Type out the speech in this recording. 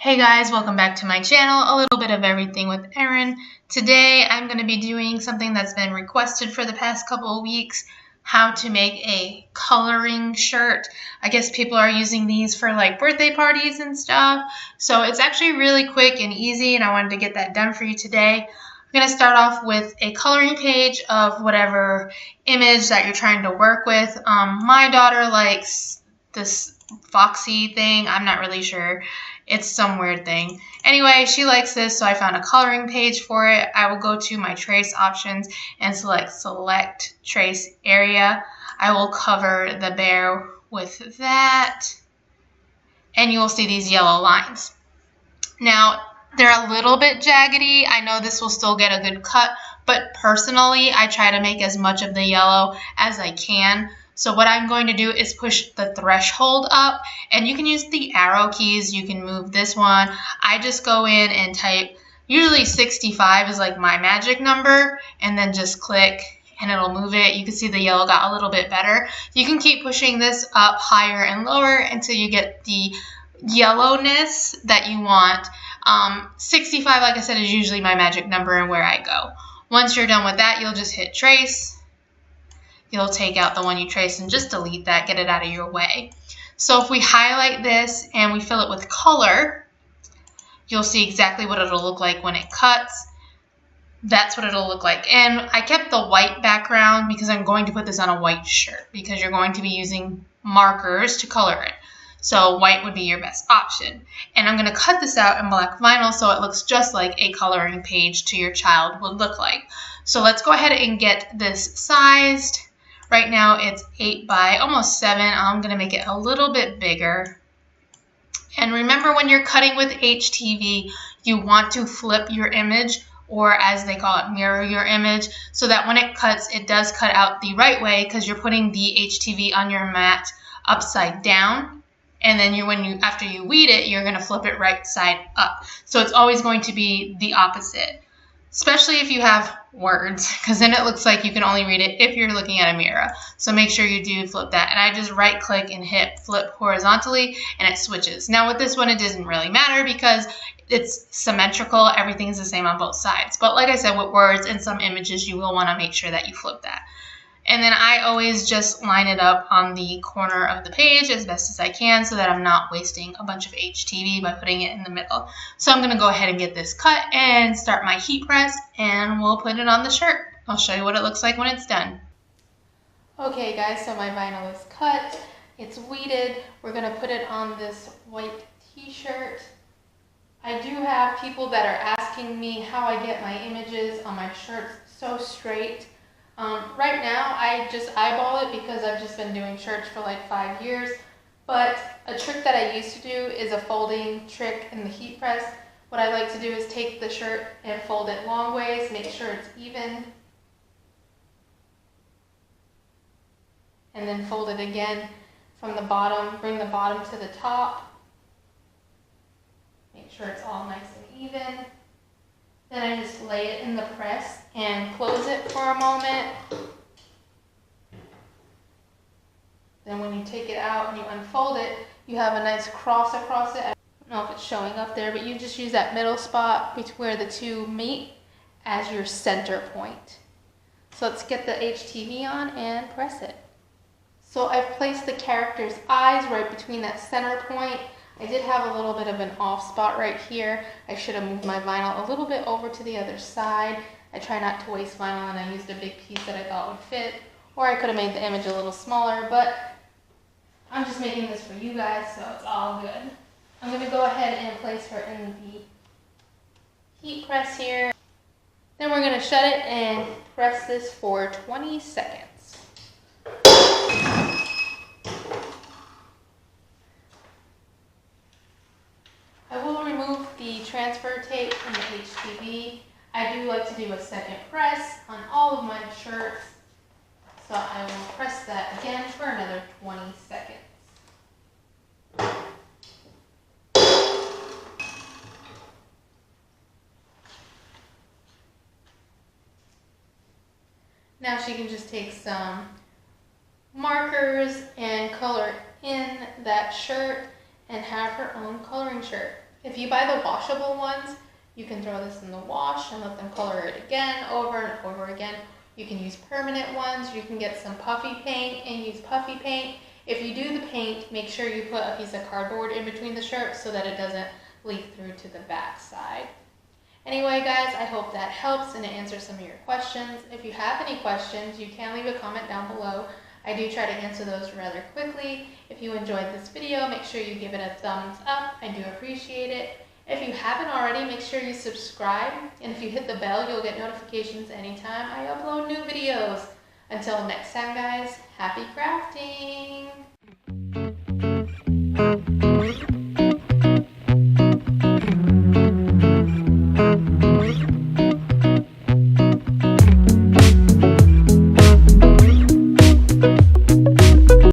Hey guys, welcome back to my channel, a little bit of everything with Erin. Today I'm going to be doing something that's been requested for the past couple of weeks, how to make a coloring shirt. I guess people are using these for like birthday parties and stuff, so it's actually really quick and easy, and I wanted to get that done for you today. I'm going to start off with a coloring page of whatever image that you're trying to work with. My daughter likes this foxy thing. I'm not really sure. It's some weird thing. Anyway, she likes this, so I found a coloring page for it. I will go to my trace options and select trace area. I will cover the bear with that, and you will see these yellow lines. Now, they're a little bit jaggedy. I know this will still get a good cut, but personally, I try to make as much of the yellow as I can. So what I'm going to do is push the threshold up, and you can use the arrow keys. You can move this one. I just go in and type, usually 65 is like my magic number, and then just click and it'll move it. You can see the yellow got a little bit better. You can keep pushing this up higher and lower until you get the yellowness that you want. 65, like I said, is usually my magic number and where I go. Once you're done with that, you'll just hit trace. You'll take out the one you traced and just delete that, get it out of your way. So if we highlight this and we fill it with color, you'll see exactly what it'll look like when it cuts. That's what it'll look like. And I kept the white background because I'm going to put this on a white shirt because you're going to be using markers to color it. So white would be your best option. And I'm going to cut this out in black vinyl so it looks just like a coloring page to your child would look like. So let's go ahead and get this sized. Right now it's 8 by almost 7. I'm going to make it a little bit bigger. And remember, when you're cutting with HTV, you want to flip your image, or as they call it, mirror your image, so that when it cuts, it does cut out the right way because you're putting the HTV on your mat upside down. And then after you weed it, you're going to flip it right side up. So it's always going to be the opposite, especially if you have words, because then it looks like you can only read it if you're looking at a mirror. So make sure you do flip that. And I just right click and hit flip horizontally and it switches. Now with this one, it doesn't really matter because it's symmetrical. Everything's the same on both sides. But like I said, with words and some images, you will want to make sure that you flip that. And then I always just line it up on the corner of the page as best as I can so that I'm not wasting a bunch of HTV by putting it in the middle. So I'm going to go ahead and get this cut and start my heat press, and we'll put it on the shirt. I'll show you what it looks like when it's done. Okay guys, so my vinyl is cut. It's weeded. We're going to put it on this white t-shirt. I do have people that are asking me how I get my images on my shirts so straight. Right now, I just eyeball it because I've just been doing shirts for like 5 years. But a trick that I used to do is a folding trick in the heat press. What I like to do is take the shirt and fold it long ways, make sure it's even, and then fold it again from the bottom, bring the bottom to the top, make sure it's all nice and even. Then I just lay it in the press and close it for a moment. Then when you take it out and you unfold it, you have a nice cross across it. I don't know if it's showing up there, but you just use that middle spot between where the two meet as your center point. So let's get the HTV on and press it. So I've placed the character's eyes right between that center point. I did have a little bit of an off spot right here. I should have moved my vinyl a little bit over to the other side. I try not to waste vinyl, and I used a big piece that I thought would fit. Or I could have made the image a little smaller, but I'm just making this for you guys, so it's all good. I'm going to go ahead and place her in the heat press here. Then we're going to shut it and press this for 20 seconds. I will remove the transfer tape from the HTV. I do like to do a second press on all of my shirts, so I will press that again for another 20 seconds. Now she can just take some markers and color in that shirt and have her own coloring shirt. If you buy the washable ones, you can throw this in the wash and let them color it again, over and over again. You can use permanent ones. You can get some puffy paint and use puffy paint. If you do the paint, make sure you put a piece of cardboard in between the shirt so that it doesn't leak through to the back side. Anyway, guys, I hope that helps and it answers some of your questions. If you have any questions, you can leave a comment down below. I do try to answer those rather quickly. If you enjoyed this video, make sure you give it a thumbs up. I do appreciate it. If you haven't already, make sure you subscribe. And if you hit the bell, you'll get notifications anytime I upload new videos. Until next time, guys, happy crafting!